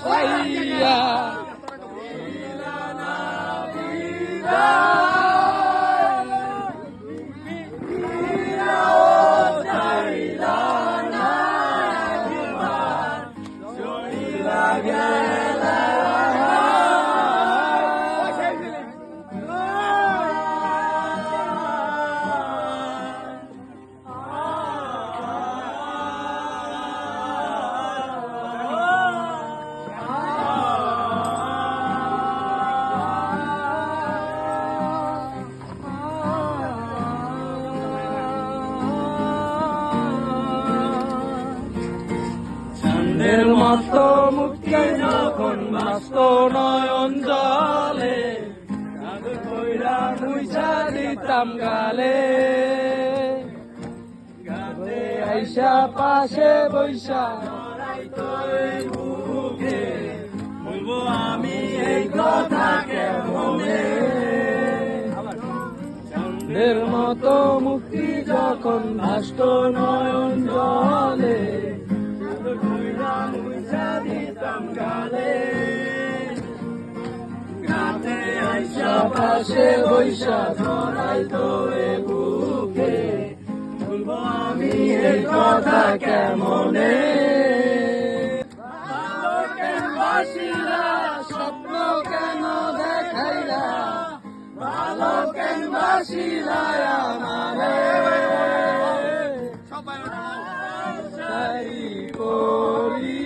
চাইয়া চাঁদের মতো মুক্তি যখন বাস্ত নয়ন জলে কাঁদর কইরা মুইছা দিতাম গালে গাতে আইসা পাশে বৈশা বুকে বলবো আমি এই কথা কেমনে চাঁদের মতো মুক্তি যখন বাস্ত নয়ন জলে পাশে বৈশা ধরাই তোরে বুকে বলবো আমি এই কথা কেমনে ভালো কেন বাসিলা স্বপ্ন কেন দেখাইলা ভালো কেন বাসিলা আমারে সবাই করি